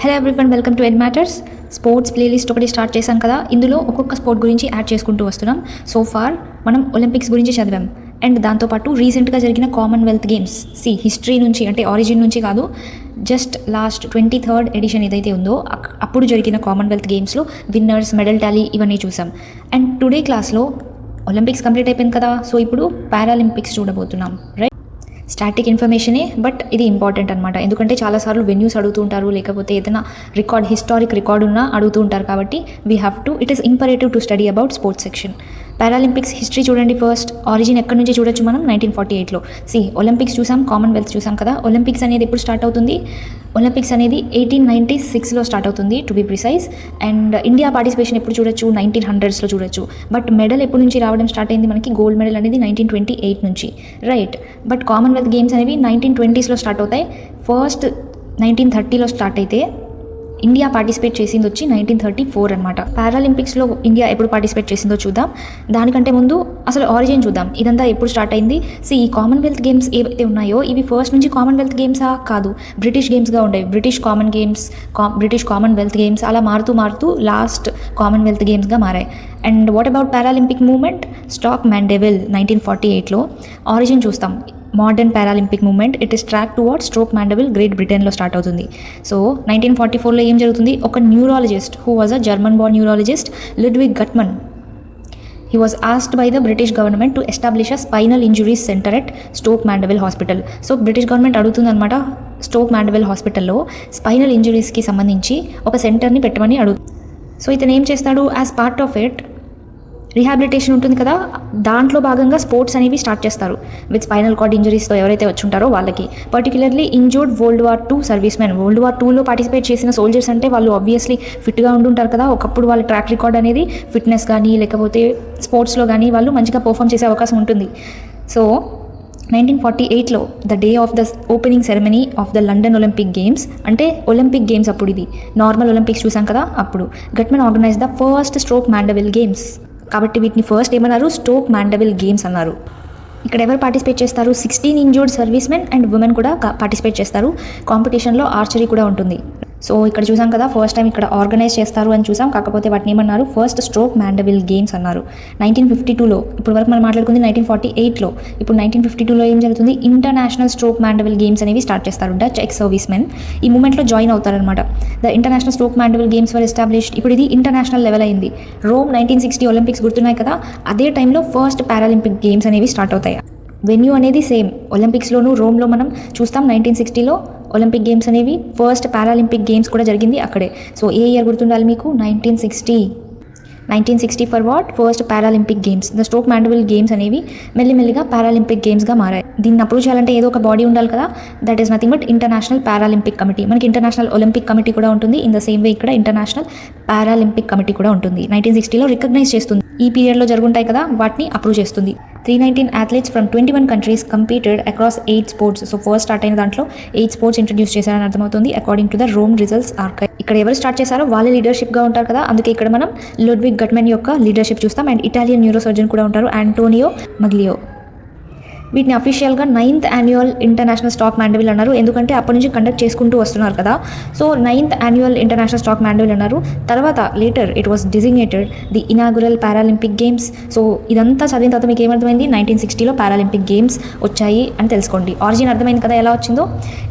Hello everyone, welcome to ed matters. Sports playlist ఒకటి start చేశాను కదా, ఇందులో ఒక్కొక్క స్పోర్ట్ గురించి యాడ్ చేసుకుంటూ వస్తున్నాం. సో ఫార్ మనం ఒలింపిక్స్ గురించి చదివాం అండ్ దాంతోపాటు రీసెంట్గా జరిగిన కామన్వెల్త్ గేమ్స్ హిస్టరీ నుంచి అంటే ఆరిజిన్ నుంచి కాదు, జస్ట్ లాస్ట్ 23rd ఎడిషన్ ఏదైతే ఉందో అప్పుడు జరిగిన కామన్వెల్త్ గేమ్స్లో విన్నర్స్, మెడల్ టాలీ ఇవన్నీ చూసాం. అండ్ టుడే క్లాస్లో ఒలింపిక్స్ కంప్లీట్ అయిపోయింది కదా, సో ఇప్పుడు పారాలింపిక్స్ చూడబోతున్నాం. రైట్, స్టాటిక్ ఇన్ఫర్మేషనే, బట్ ఇది ఇంపార్టెంట్ అనమాట. ఎందుకంటే చాలాసార్లు వెన్యూస్ అడుగుతూ ఉంటారు, లేకపోతే ఏదైనా హిస్టారిక్ రికార్డ్ ఉన్నా అడుగుతూ ఉంటారు. కాబట్టి we have to, it is imperative to study about sports section. Paralympics history చూడండి. ఫస్ట్ ఆరిజిన్ ఎక్కడి నుంచి చూడొచ్చు మనం, 1948లో. ఒలింపిక్స్ చూసాం, కామన్వెల్త్ చూసాం కదా. ఒలింపిక్స్ అనేది ఎప్పుడు స్టార్ట్ అవుతుంది? ఒలింపిక్స్ అనేది 1896లో స్టార్ట్ అవుతుంది to be precise. And India participation ఎప్పుడు చూడొచ్చు? 1900స్లో చూడొచ్చు. బట్ మెడల్ ఎప్పటి నుంచి రావడం స్టార్ట్ అయింది మనకి? గోల్డ్ మెడల్ అనేది 1928 నుంచి. రైట్, బట్ కామన్వెల్త్ గేమ్స్ అనేవి 1920స్లో స్టార్ట్ అవుతాయి. ఫస్ట్ 1930లో స్టార్ట్ అయితే ఇండియా పార్టిసిపేట్ చేసింది వచ్చి 1934 అనమాట. పారాలింపిక్స్లో ఇండియా ఎప్పుడు పార్టిసిపేట్ చేసిందో చూద్దాం. దానికంటే ముందు అసలు ఆరిజిన్ చూద్దాం, ఇదంతా ఎప్పుడు స్టార్ట్ అయింది. ఈ కామన్వెల్త్ గేమ్స్ ఏవైతే ఉన్నాయో ఇవి ఫస్ట్ నుంచి కామన్వెల్త్ గేమ్సా? కాదు, బ్రిటిష్ గేమ్స్గా ఉండేవి. బ్రిటిష్ కామన్వెల్త్ గేమ్స్ అలా మారుతూ లాస్ట్ కామన్వెల్త్ గేమ్స్గా మారాయి. And what about Paralympic movement? Stoke Mandeville 1948లో ఆరిజిన్ చూస్తాం. Modern Paralympic movement it is track towards Stoke Mandeville, Great బ్రిటన్లో స్టార్ట్ అవుతుంది. సో 1944లో ఏం జరుగుతుంది? ఒక neurologist who was a German born neurologist, Ludwig Guttmann, he was asked by the British government to establish a spinal injuries center at Stoke Mandeville Hospital. So British government అడుగుతుందన్నమాట, Stoke Mandeville హాస్పిటల్లో spinal ఇంజురీస్కి సంబంధించి ఒక సెంటర్ని పెట్టమని అడుగుతుంది. So ఇతను ఏం చేస్తాడు? As part of it rehabilitation ఉంటుంది కదా, దాంట్లో భాగంగా స్పోర్ట్స్ అనేవి స్టార్ట్ చేస్తారు. విత్ స్పైనల్ కార్డ్ ఇంజరీస్తో ఎవరైతే వచ్చి ఉంటారో వాళ్ళకి, particularly injured World War II service men. World War IIలో పార్టిసిపేట్ చేసిన సోల్జర్స్ అంటే వాళ్ళు ఆబ్వియస్లీ ఫిట్గా ఉంటుంటారు కదా. ఒకప్పుడు వాళ్ళ ట్రాక్ రికార్డ్ అనేది ఫిట్నెస్ కానీ లేకపోతే స్పోర్ట్స్లో కానీ వాళ్ళు మంచిగా పర్ఫామ్ చేసే అవకాశం ఉంటుంది. సో 1948లో the day of the opening ceremony of the London Olympic Games, అంటే ఒలింపిక్ గేమ్స్ అప్పుడు, ఇది నార్మల్ ఒలింపిక్స్ చూసాం కదా, అప్పుడు Guttmann organise the first Stoke Mandeville Games. కాబట్టి వీటిని ఫస్ట్ ఏమన్నారు? స్టోక్ మాండెవిల్ గేమ్స్ అన్నారు. ఇక్కడ ఎవరు పార్టిసిపేట్ చేస్తారు? 16 injured service men and women కూడా పార్టిసిపేట్ చేస్తారు. కాంపిటీషన్లో ఆర్చరీ కూడా ఉంటుంది. సో ఇక్కడ చూసాం కదా, ఫస్ట్ టైం ఇక్కడ ఆర్గనైజ్ చేస్తారు అని చూసాం. కాకపోతే వాటిని ఏమన్నారు? ఫస్ట్ స్ట్రోక్ మాండెవిల్ గేమ్స్ అన్నారు. 1952లో, ఇప్పుడు వరకు మనం మాట్లాడుకుంది 1948లో. ఇప్పుడు 1952లో ఏం జరుగుతుంది? ఇంటర్నేషనల్ స్ట్రోక్ మాండెవిల్ గేమ్స్ అనేవి స్టార్ట్ చేస్తారు. డచ్ ఎక్స్ సర్వీస్ మెన్ ఈ మూమెంట్లో జాయిన్ అవుతారనమాట. The international stroke Mandeville games were established. ఇప్పుడు ఇది ఇంటర్నేషనల్ లెవెల్ అయింది. రోమ్ 1960 ఒలింపిక్స్ గుర్తున్నాయి కదా, అదే టైంలో ఫస్ట్ పారాలింపిక్ గేమ్స్ అనేవి స్టార్ట్ అవుతాయి. వెన్యూ అనేది సేమ్, ఒలింపిక్స్లోను రోమ్లో మనం చూస్తాం. 1960లో ఒలింపిక్ గేమ్స్ అనేవి, ఫస్ట్ పారాలింపిక్ గేమ్స్ కూడా జరిగింది అక్కడే. సో ఏ ఇయర్ గుర్తుండాలి మీకు? 1960 for what? First Paralympic games. The stroke Mandeville games అనేవి మెల్లిమెల్లిగా పారాలింపిక్ గేమ్స్గా మారాయి. దీన్ని అప్రూవ్ చేయాలంటే ఏదో ఒక బాడీ ఉండాలి కదా, that is nothing but international Paralympic committee. మనకి ఇంటర్నేషనల్ ఒలింపిక్ కమిటీ కూడా ఉంటుంది. ఇన్ ద సేమ్ వే ఇక్కడ ఇంటర్నేషనల్ పారాలింపిక్ కమిటీ కూడా ఉంటుంది. 1960లో రికగ్నైజ్ చేస్తుంది. ఈ పీరియడ్లో జరుగుంటాయి కదా, వాటిని అప్రూవ్ చేస్తుంది. 319 athletes from 21 countries competed across 8 sports. So first start అయిన దాంట్లో 8 స్పోర్ట్స్ ఇంట్రడ్యూస్ చేశారని అర్థమవుతుంది according to the Rome results archive. ఇక్కడ ఎవరు స్టార్ట్ చేశారో వాళ్ళే లీడర్షిప్గా ఉంటారు కదా, అందుకే ఇక్కడ మనం లుడ్విగ్ గట్మన్ యొక్క లీడర్షిప్ చూస్తాం. అండ్ ఇటాలియన్ న్యూరో సర్జన్ కూడా ఉంటారు, ఆంటోనియో మగ్లియో. వీటిని అఫీషియల్గా 9th annual international Stoke Mandeville అన్నారు. ఎందుకంటే అప్పటి నుంచి కండక్ట్ చేసుకుంటూ వస్తున్నారు కదా, so 9th annual international Stoke Mandeville అన్నారు. తర్వాత later it was designated the inaugural Paralympic games. So ఇదంతా చదివిన తర్వాత మీకు ఏమర్థమైంది? 1960లో పారాలింపిక్ గేమ్స్ వచ్చాయి అని తెలుసుకోండి. ఆరిజిన్ అర్థమైంది కదా ఎలా వచ్చిందో.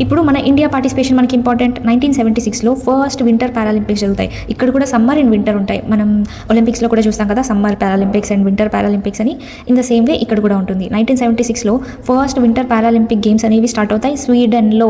ఇప్పుడు మన ఇండియా పార్టిసిపేషన్ మనకి ఇంపార్టెంట్. 1976లో ఫస్ట్ వింటర్ పారాలింపిక్స్ జరుగుతాయి. ఇక్కడ కూడా సమ్మర్ అండ్ వింటర్ ఉంటాయి. మనం ఒలింపిక్స్లో కూడా చూస్తాం కదా, summer Paralympics and winter Paralympics అని. ఇన్ ద సేమ్ వే ఇక్కడ కూడా ఉంటుంది. 1976లో ఫస్ట్ వింటర్ పారాలింపిక్ గేమ్స్ అనేవి స్టార్ట్ అవుతాయి స్వీడన్లో.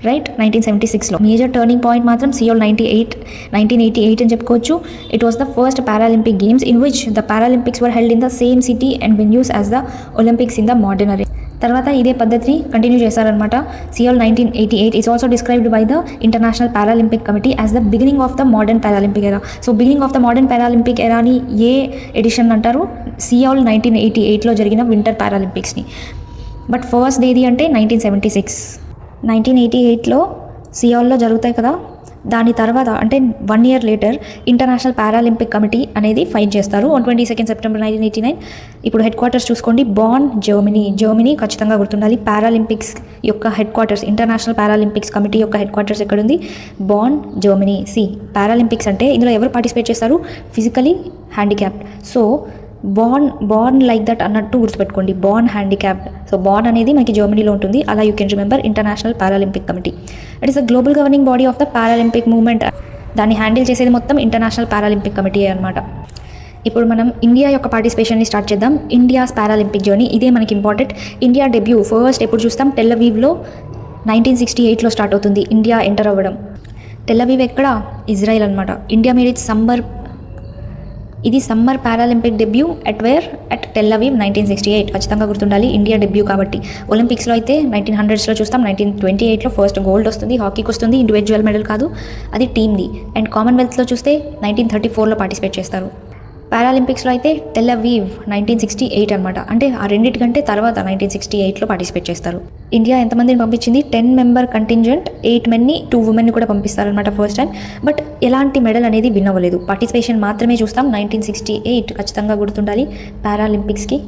రైట్, 1976లో. మేజర్ టర్నింగ్ పాయింట్ మాత్రం సియోల్ 1988 అని చెప్పుకోవచ్చు. It was the first Paralympic games in which the Paralympics were held in the same city and venues as the Olympics in the modern ఎరా. తర్వాత ఇదే పద్ధతిని continue చేశారనమాట. Seoul 1988 is also described by the international Paralympic committee as the beginning of the modern Paralympic era. So beginning of the modern Paralympic ఎరాని ఏ edition అంటారు? Seoul 1988లో జరిగిన వింటర్ పారాలింపిక్స్ని. బట్ ఫస్ట్ ఏది అంటే 1976. 1988లో సియోల్లో జరుగుతాయి కదా, దాని తర్వాత అంటే 1 year later international Paralympic committee అనేది ఫైట్ చేస్తారు ఆన్ 22 September 1989. ఇప్పుడు హెడ్ క్వార్టర్స్ చూసుకోండి, బాన్ జర్మనీ ఖచ్చితంగా గుర్తుండాలి. పారాలింపిక్స్ యొక్క head quarters, international Paralympics committee యొక్క హెడ్ క్వార్టర్స్ ఎక్కడుంది? బాన్ జర్మనీ. పారాలింపిక్స్ అంటే ఇందులో ఎవరు పార్టిసిపేట్ చేస్తారు? Physically handicapped. So born like that అన్నట్టు గుర్తుపెట్టుకోండి, బార్న్ హ్యాండిక్యాప్డ్. సో బార్న్ అనేది మనకి జర్మనీలో ఉంటుంది. అలా you can remember international Paralympic committee. It is the global governing body of the Paralympic movement. దాన్ని హ్యాండిల్ చేసేది మొత్తం ఇంటర్నేషనల్ పారాలింపిక్ కమిటీ అనమాట. ఇప్పుడు మనం ఇండియా యొక్క పార్టిసిపేషన్ని స్టార్ట్ చేద్దాం. ఇండియాస్ పారాలింపిక్ జర్నీ, ఇదే మనకి ఇంపార్టెంట్. ఇండియా డెబ్యూ ఫస్ట్ ఎప్పుడు చూస్తాం? టెల్ అవీవ్లో 1968లో స్టార్ట్ అవుతుంది ఇండియా ఎంటర్ అవ్వడం. టెల్ అవీవ్ ఎక్కడ? ఇజ్రాయిల్ అనమాట. India made it summer Paralympic debut at Tel Aviv 1968. ఖచ్చితంగా గుర్తుండాలి, ఇండియా డెబ్యూ కాబట్టి. ఒలింపిక్స్లో అయితే 1900స్లో చూస్తాం. 1928లో ఫస్ట్ గోల్డ్ వస్తుంది, హాకీకి వస్తుంది, ఇండివిజువల్ మెడల్ కాదు, అది టీమ్ది. అండ్ కామన్వెల్త్లో చూస్తే 1934లో పార్టిసిపేట్ చేస్తారు. పారాలింపిక్స్లో అయితే టెల్ అవీవ్ 1968 అనమాట. అంటే ఆ రెండింటికంటే తర్వాత 1968లో పార్టిసిపేట్ చేస్తారు. ఇండియా ఎంతమందిని పంపించింది? 10 member కంటింజెంట్, 8 menని 2 womenని కూడా పంపిస్తారనమాట ఫస్ట్ టైం. బట్ ఎలాంటి మెడల్ అనేది విన్ అవ్వలేదు, పార్టిసిపేషన్ మాత్రమే చూస్తాం. 1968 ఖచ్చితంగా గుర్తుండాలి పారాలింపిక్స్కి.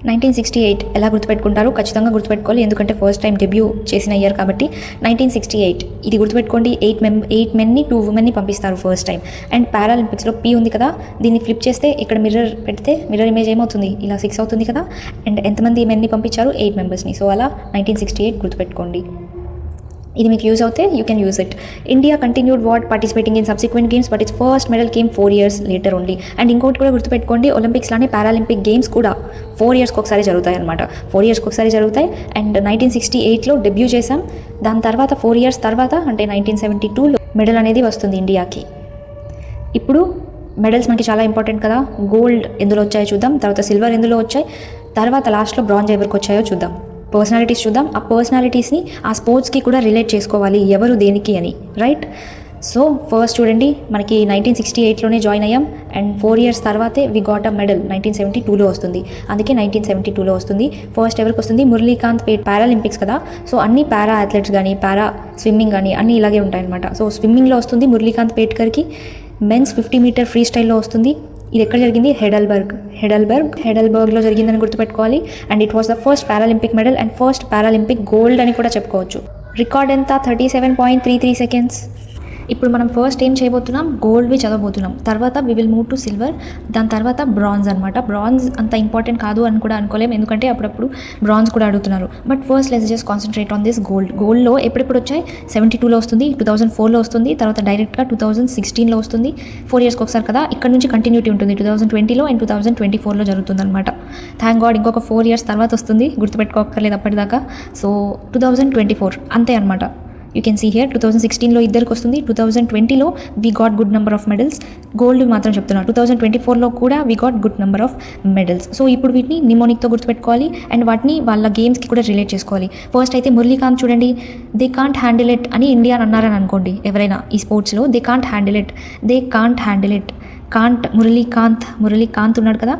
1968 ఎలా గుర్తుపెట్టుకుంటారు? ఖచ్చితంగా గుర్తుపెట్టుకోవాలి, ఎందుకంటే ఫస్ట్ టైం డెబ్యూ చేసిన ఇయర్ కాబట్టి. 1968 ఇది గుర్తుపెట్టుకోండి. 8 menని 2 womenని పంపిస్తారు ఫస్ట్ టైం. అండ్ పారాలింపిక్స్లో పీ ఉంది కదా, దీన్ని ఫ్లిప్ చేస్తే ఇక్కడ మిర్రర్ పెడితే మిర్రర్ ఇమేజ్ ఏమవుతుంది? ఇలా 6 అవుతుంది కదా. అండ్ ఎంతమంది మెన్ని పంపించారు? 8 members. సో అలా 1968 గుర్తుపెట్టుకోండి. ఇది మీకు యూజ్ అవుతే you can use it. India continued participating in subsequent games, but it's first medal came 4 years later only. And ఇంకోటి కూడా గుర్తుపెట్టుకోండి, ఒలింపిక్స్లానే పారాలింపిక్ గేమ్స్ కూడా 4 yearsకి ఒకసారి జరుగుతాయి అనమాట. 4 yearsకి ఒకసారి జరుగుతాయి. అండ్ 1968లో డెబ్యూ చేశాం. దాని తర్వాత 4 years తర్వాత అంటే 1972లో మెడల్ అనేది వస్తుంది ఇండియాకి. ఇప్పుడు మెడల్స్ మనకి చాలా ఇంపార్టెంట్ కదా. గోల్డ్ ఎందులో వచ్చాయో చూద్దాం, తర్వాత సిల్వర్ ఎందులో వచ్చాయి, తర్వాత లాస్ట్లో బ్రాంజ్ ఎవరికి వచ్చాయో చూద్దాం. పర్సనాలిటీస్ చూద్దాం. ఆ పర్సనాలిటీస్ని ఆ స్పోర్ట్స్కి కూడా రిలేట్ చేసుకోవాలి, ఎవరు దేనికి అని, రైట్? సో ఫస్ట్ చూడండి, మనకి 1968లోనే జాయిన్ అయ్యాం. అండ్ 4 years తర్వాతే వి గాట్ అ మెడల్ 1972లో వస్తుంది. అందుకే 1972లో వస్తుంది. ఫస్ట్ ఎవరికి వస్తుంది? మురళీకాంత్ పేట్. పారాలింపిక్స్ కదా, సో అన్ని పారా అథ్లెట్స్ కానీ పారా స్విమ్మింగ్ కానీ అన్నీ ఇలాగే ఉంటాయన్నమాట. సో స్విమ్మింగ్లో వస్తుంది మురళీకాంత్ పేట్కర్కి. మెన్స్ 50 meter ఫ్రీ స్టైల్లో వస్తుంది. ఇది ఎక్కడ జరిగింది? హెడల్బర్గ్లో జరిగిందని గుర్తుపెట్టుకోవాలి. And it was the first Paralympic medal and first Paralympic gold అని కూడా చెప్పుకోవచ్చు. రికార్డ్ ఎంత? 37.33 seconds. ఇప్పుడు మనం ఫస్ట్ ఏం చేయబోతున్నాం? గోల్డ్వి చదవబోతున్నాం. తర్వాత we will move to silver, దాని తర్వాత బ్రాంజ్ అనమాట. బ్రాంజ్ అంత ఇంపార్టెంట్ కాదు అని కూడా అనుకోలేము, ఎందుకంటే అప్పుడప్పుడు బ్రాంజ్ కూడా అడుగుతున్నారు. But first let's just concentrate on this gold. గోల్డ్లో ఎప్పుడెప్పుడు వచ్చాయి? 72లో వస్తుంది, 2004లో వస్తుంది, తర్వాత డైరెక్ట్గా 2016లో వస్తుంది. 4 yearsకి ఒకసారి కదా. ఇక్కడ నుంచి కంటిన్యూటీ ఉంటుంది 2020లో అండ్ 2024లో జరుగుతుంది అనమాట. థ్యాంక్ గాడ్ ఇంకొక 4 years తర్వాత వస్తుంది, గుర్తుపెట్టుకోక్కర్లేదు అప్పటిదాకా. సో 2024 అంతే అనమాట. యూ కెన్ సీ హియర్ 2016లో ఇద్దరికి వస్తుంది, 2020లో we got good number of medals. Gold మాత్రం చెప్తున్నా, 2024లో కూడా we got good number of medals. So ఇప్పుడు వీటిని నిమోనిక్తో గుర్తుపెట్టుకోవాలి అండ్ వాటిని వాళ్ళ గేమ్స్కి కూడా రిలేట్ చేసుకోవాలి. ఫస్ట్ అయితే మురళీకాంత్ చూడండి, దే కాంట్ హ్యాండిల్ ఇట్ అని ఇండియా అన్నారని అనుకోండి ఎవరైనా ఈ స్పోర్ట్స్లో, they can't handle it. Muralikanth ఉన్నాడు కదా,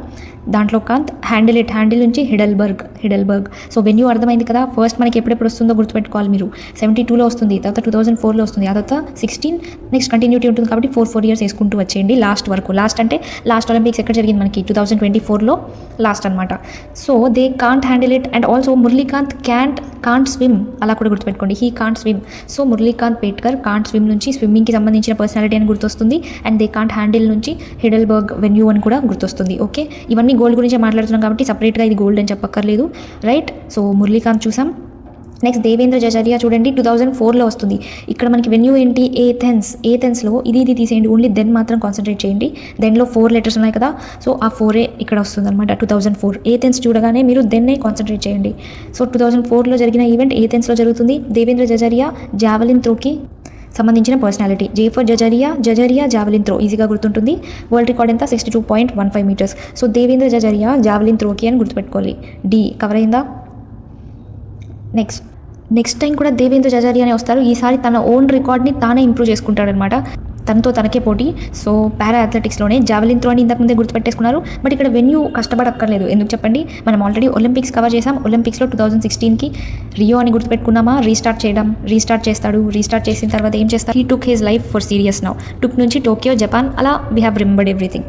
దాంట్లో కాంత్. హ్యాండిల్ నుంచి హిడల్బర్గ్. సో వెన్యూ అర్థమైంది కదా. ఫస్ట్ మనకి ఎప్పుడెప్పుడు వస్తుందో గుర్తుపెట్టుకోవాలి మీరు. 72లో వస్తుంది, తర్వాత 2004లో వస్తుంది, ఆ తర్వాత 16 నెక్స్ట్ కంటిన్యూటీ ఉంటుంది కాబట్టి 4 years వేసుకుంటూ వచ్చేయండి లాస్ట్ వరకు. లాస్ట్ అంటే లాస్ట్ ఒలింపిక్స్ ఎక్కడ జరిగింది మనకి? 2024లో లాస్ట్ అనమాట. So they can't handle it. And also Muralikanth can't swim, అలా కూడా గుర్తుపెట్టుకోండి, he can't swim. So Muralikanth Petkar can't swim నుంచి స్విమ్మింగ్కి సంబంధించిన పర్సనాలిటీ అని గుర్తొస్తుంది. అండ్ దే కాంట్ హ్యాండిల్ నుంచి హిడల్బర్గ్ వెన్యూ అని కూడా గుర్తొస్తుంది. ఓకే, ఇవన్నీ గోల్డ్ గురించి మాట్లాడుతున్నాం కాబట్టి సపరేట్గా ఇది గోల్డ్ అని చెప్పక్కర్లేదు, రైట్? సో మురళీకాంత్ చూసాం. నెక్స్ట్ దేవేంద్ర జజారియా చూడండి, 2004లో వస్తుంది. ఇక్కడ మనకి వెన్యూ ఏంటి? ఏథెన్స్లో. ఇది తీసేయండి, ఓన్లీ దెన్ మాత్రం కాన్సన్ట్రేట్ చేయండి. దెన్లో 4 letters ఉన్నాయి కదా, సో ఆ 4 ఇక్కడ వస్తుంది అనమాట. 2004 ఏథెన్స్ చూడగానే మీరు దెన్నే కాన్సన్ట్రేట్ చేయండి. సో 2004లో జరిగిన ఈవెంట్ ఏథెన్స్లో జరుగుతుంది. దేవేంద్ర జజారియా జావెలిన్ త్రోకి సంబంధించిన పర్సనాలిటీ. జేఫర్ జజారియా జావెలిన్ త్రో ఈజీగా గుర్తుంటుంది. వరల్డ్ రికార్డ్ ఎంత? 62.15 meters. So Devendra Jhajharia javelin త్రోకి అని గుర్తుపెట్టుకోవాలి. డి కవర్ అయిందా? నెక్స్ట్ టైం కూడా దేవేంద్ర జజారియానే వస్తారు. ఈసారి తన ఓన్ రికార్డ్ని తానే ఇంప్రూవ్ చేసుకుంటాడనమాట. తనతో తనకే పోటీ. సో పారా అథ్లెటిక్స్లోనే జావెలిన్ త్రో అని ఇంతకు ముందే గుర్తుపెట్టేసుకున్నారు. బట్ ఇక్కడ వెన్యూ కష్టపడక్కర్లేదు. ఎందుకు చెప్పండి, మనం ఆల్రెడీ ఒలింపిక్స్ కవర్ చేసాం. ఒలింపిక్స్లో 2016కి రియో అని గుర్తుపెట్టుకున్నామా. రీస్టార్ట్ చేస్తాడు. రీస్టార్ట్ చేసిన తర్వాత ఏం చేస్తాడు, he took his life for serious now. Took నుంచి టోక్యో, జపాన్, అలా we have remembered everything.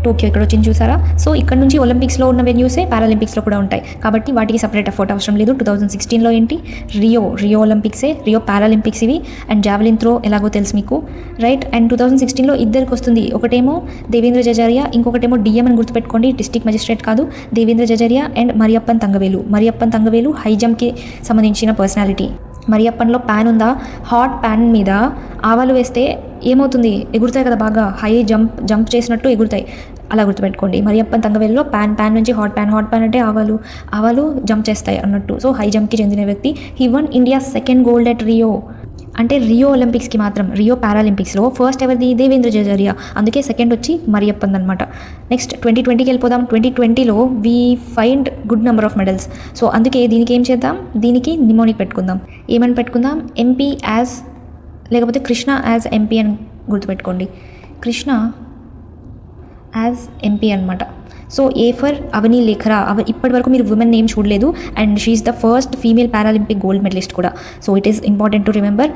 Tokyo ఇక్కడ వచ్చింది చూసారా. సో ఇక్కడ నుంచి ఒలింపిక్స్లో ఉన్న వెన్యూసే పారాలింపిక్స్లో కూడా ఉంటాయి. కాబట్టి వాటికి సపరేట్ ఎఫర్ట్ అవసరం లేదు. 2016లో ఏంటి, రియో ఒలింపిక్సే, రియో పారాలింపిక్స్ ఇవి. అండ్ జావెలిన్ త్రో ఎలాగో తెలుసు మీకు, రైట్. అండ్ 2016లో ఇద్దరికి వస్తుంది. ఒకటేమో దేవేంద్ర జజారియా, ఇంకొకటేమో డిఎం అని గుర్తుపెట్టుకోండి, డిస్ట్రిక్ట్ మెజిస్ట్రేట్ కాదు. దేవేంద్ర జజారియా అండ్ మరియప్పన్ తంగవేలు హై జంప్కి సంబంధించిన పర్సనాలిటీ. మరియప్పన్లో ప్యాన్ ఉందా, హాట్ ప్యాన్ మీద ఆవాలు వేస్తే ఏమవుతుంది, ఎగురుతాయి కదా, బాగా హై జంప్ చేసినట్టు ఎగురుతాయి. అలా గుర్తుపెట్టుకోండి. మరియప్పన్ తంగవేలులో ప్యాన్ నుంచి హాట్ ప్యాన్ అంటే ఆవాలు జంప్ చేస్తాయి అన్నట్టు. సో హై జంప్కి చెందిన వ్యక్తి. He one India second gold at Rio. అంటే రియో ఒలింపిక్స్కి మాత్రం, రియో పారాలింపిక్స్లో ఫస్ట్ ఎవరిది, దేవేంద్ర జజారియా. అందుకే సెకండ్ వచ్చి మరియప్పన్ అనమాట. నెక్స్ట్ 2020కి వెళ్ళిపోదాం. 2020లో we find good number of medals. So అందుకే దీనికి ఏం చేద్దాం, దీనికి నిమోనిక్ పెట్టుకుందాం. ఏమని పెట్టుకుందాం, ఎంపీ యాజ్, లేకపోతే కృష్ణ యాజ్ ఎంపీ అని గుర్తుపెట్టుకోండి. కృష్ణ యాజ్ ఎంపీ అనమాట. So A for Avani Lekhara. ఇప్పటి వరకు మీరు ఉమెన్ నేమ్ చూడలేదు. And she is the first female Paralympic gold medalist కూడా. So it is important to remember.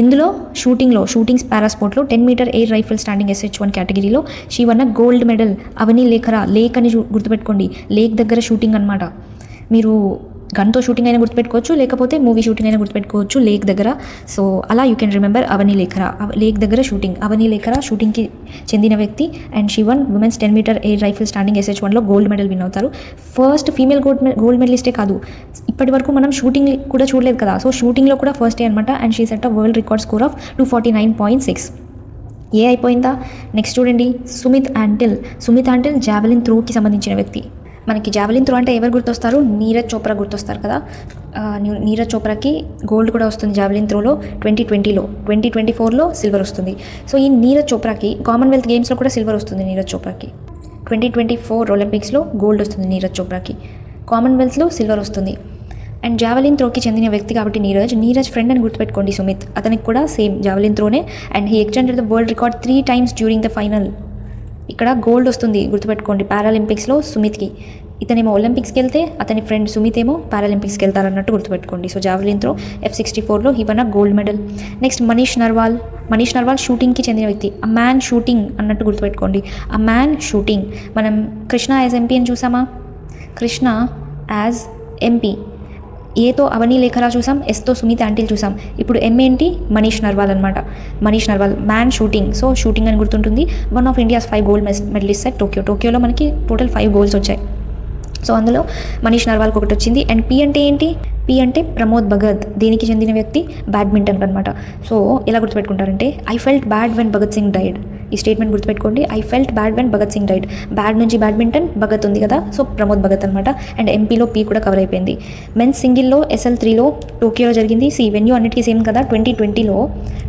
ఇందులో షూటింగ్స్ పారాస్పోర్ట్లో 10 meter air rifle standing SH1 కేటగిరీలో she won gold medal. Avani Lekhara, lake అని గుర్తుపెట్టుకోండి. లేక్ దగ్గర షూటింగ్ అనమాట. మీరు గన్తో షూటింగ్ అయినా గుర్తుపెట్టుకోవచ్చు, లేకపోతే మూవీ షూటింగ్ అయినా గుర్తుపెట్టుకోవచ్చు లేక్ దగ్గర. సో అలా you can remember Avani Lekhara. Lake దగ్గర షూటింగ్, అవని లేఖరా షూటింగ్కి చెందిన వ్యక్తి. And she won women's 10 meter air rifle standing SH1లో గోల్డ్ మెడల్ విన్ అవుతారు. ఫస్ట్ ఫీమేల్ గోల్డ్ మెడలిస్టే కాదు, ఇప్పటి వరకు మనం షూటింగ్ కూడా చూడలేదు కదా. సో షూటింగ్లో కూడా ఫస్టే అనమాట. And she said a world record score of 249.6. ఏ అయిపోయిందా. నెక్స్ట్ చూడండి, సుమిత్ ఆంటిల్ జావెలిన్ త్రోకి సంబంధించిన వ్యక్తి. మనకి జావెలిన్ త్రో అంటే ఎవరు గుర్తొస్తారు, నీరజ్ చోప్రా గుర్తొస్తారు కదా. నీరజ్ చోప్రాకి గోల్డ్ కూడా వస్తుంది జావెలిన్ త్రోలో 2020లో. 2024లో సిల్వర్ వస్తుంది. సో ఈ నీరజ్ చోప్రాకి కామన్వెల్త్ గేమ్స్లో కూడా సిల్వర్ వస్తుంది. నీరజ్ చోప్రాకి 2024 ఒలింపిక్స్లో గోల్డ్ వస్తుంది. నీరజ్ చోప్రాకి కామన్వెల్త్లో సిల్వర్ వస్తుంది. అండ్ జావెలిన్ త్రోకి చెందిన వ్యక్తి కాబట్టి నీరజ్ ఫ్రెండ్ అని గుర్తుపెట్టుకోండి సుమిత్. అతనికి కూడా సేమ్ జావెలిన్ త్రోనే. And he extended the world record 3 times during the final. ఇక్కడ గోల్డ్ వస్తుంది గుర్తుపెట్టుకోండి పారాలింపిక్స్లో సుమిత్కి. ఇతనేమో ఒలింపిక్స్కి వెళ్తే అతని ఫ్రెండ్ సుమిత్ ఏమో పారాలింపిక్స్కి వెళ్తారన్నట్టు గుర్తుపెట్టుకోండి. సో జావెలిన్ త్రో F64లో he won gold medal. Next Manish Narwal షూటింగ్కి చెందిన వ్యక్తి. అ మ్యాన్ షూటింగ్ అన్నట్టు గుర్తుపెట్టుకోండి. A man shooting. మనం కృష్ణ యాజ్ ఎంపీ అని చూసామా, కృష్ణ యాజ్ ఎంపీ. ఏతో అవని లేఖరా చూసాం, ఎస్తో సుమిత్ ఆంటిల్ చూసాం. ఇప్పుడు ఎం ఏంటి, మనీష్ నర్వాల్ అనమాట. Manish Narwal man shooting. So shooting అని గుర్తుంటుంది. One of India's 5 gold medalist at టోక్యోలో మనకి టోటల్ 5 గోల్స్ వచ్చాయి. సో అందులో మనీష్ నర్వాల్కి ఒకటి వచ్చింది. అండ్ పి అంటే ఏంటి, పి అంటే ప్రమోద్ భగత్. దీనికి చెందిన వ్యక్తి బ్యాడ్మింటన్ అనమాట. సో ఎలా గుర్తుపెట్టుకుంటారంటే, I felt bad when Bhagat Singh died. ఈ స్టేట్మెంట్ గుర్తుపెట్టుకోండి, I felt bad when Bhagat Singh died. Bad నుంచి బ్యాడ్మింటన్, భగత్ ఉంది కదా, సో ప్రమోద్ భగత్ అనమాట. అండ్ ఎంపీలో పీ కూడా కవర్ అయిపోయింది. మెన్స్ సింగిల్లో SL3లో టోక్యోలో జరిగింది. వెన్యూ అన్నిటికీ సేమ్ కదా. 2020లో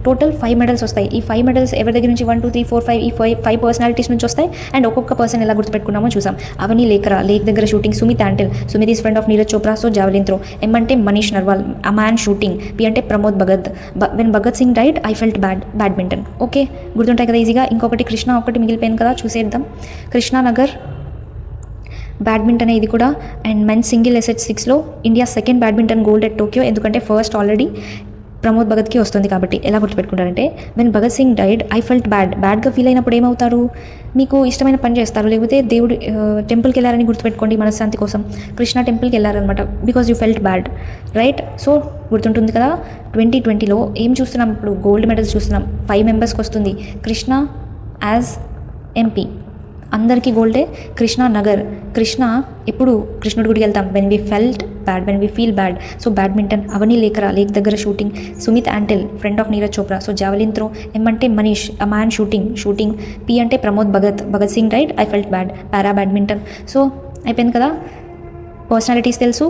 టోటల్ 5 మెడల్స్ వస్తాయి. ఈ 5 మెడల్స్ ఎవరి దగ్గర నుంచి 1 2 3 4 5 ఈ 5 పర్సనాలిటీస్ నుంచి వస్తాయి. అండ్ ఒక్కొక్క పర్సన్ ఎలా గుర్తుపెట్టుకున్నామో చూసాం. అవని లేఖరా, లేక్ దగ్గర shooting. Sumit Antil, Sumit is friend of Neeraj Chopra, so javelin throw. M అంటే Manish Narwal, a man shooting. P అంటే Pramod Bhagat, when Bhagat Singh died I felt badminton. Okay, గుర్తుంటాయి కదా ఈజీగా. ఇంకొకటి కృష్ణ ఒకటి మిగిలిపోయింది కదా, చూసేద్దాం. కృష్ణానగర్ బ్యాడ్మింటన్ ఇది కూడా. అండ్ మెన్స్ సింగిల్ SH6లో India second badminton gold at Tokyo. ఎందుకంటే ఫస్ట్ ఆల్రెడీ ప్రమోద్ భగత్కి వస్తుంది కాబట్టి. ఎలా గుర్తుపెట్టుకుంటారంటే, when Bhagat Singh died I felt బ్యాడ్గా ఫీల్ అయినప్పుడు ఏమవుతారు, మీకు ఇష్టమైన పని చేస్తారు, లేకపోతే దేవుడు టెంపుల్కి వెళ్ళారని గుర్తుపెట్టుకోండి మనశ్శాంతి కోసం. కృష్ణ టెంపుల్కి వెళ్ళారనమాట, because you felt bad, right. So గుర్తుంటుంది కదా. 2020లో ఏం చూస్తున్నాం, ఇప్పుడు గోల్డ్ మెడల్స్ చూస్తున్నాం. 5 మెంబర్స్కి వస్తుంది. కృష్ణ యాజ్ ఎంపీ, అందరికీ గోల్డే. కృష్ణ ఎప్పుడు కృష్ణుడి గుడికి వెళ్తాం, when we felt bad, when we feel bad. So badminton. Avani Lekhara, lake దగ్గర shooting. Sumit Antil, friend of Neeraj Chopra, so javelin throw. M అంటే Manish, a man shooting. P అంటే Pramod Bhagat Singh died I felt bad, para badminton. So అయిపోయింది కదా. పర్సనాలిటీస్ తెలుసు,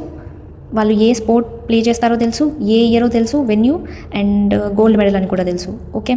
వాళ్ళు ఏ స్పోర్ట్ ప్లే చేస్తారో తెలుసు, ఏ ఇయరో తెలుసు, వెన్యూ, అండ్ గోల్డ్ మెడల్ అని కూడా తెలుసు. Okay,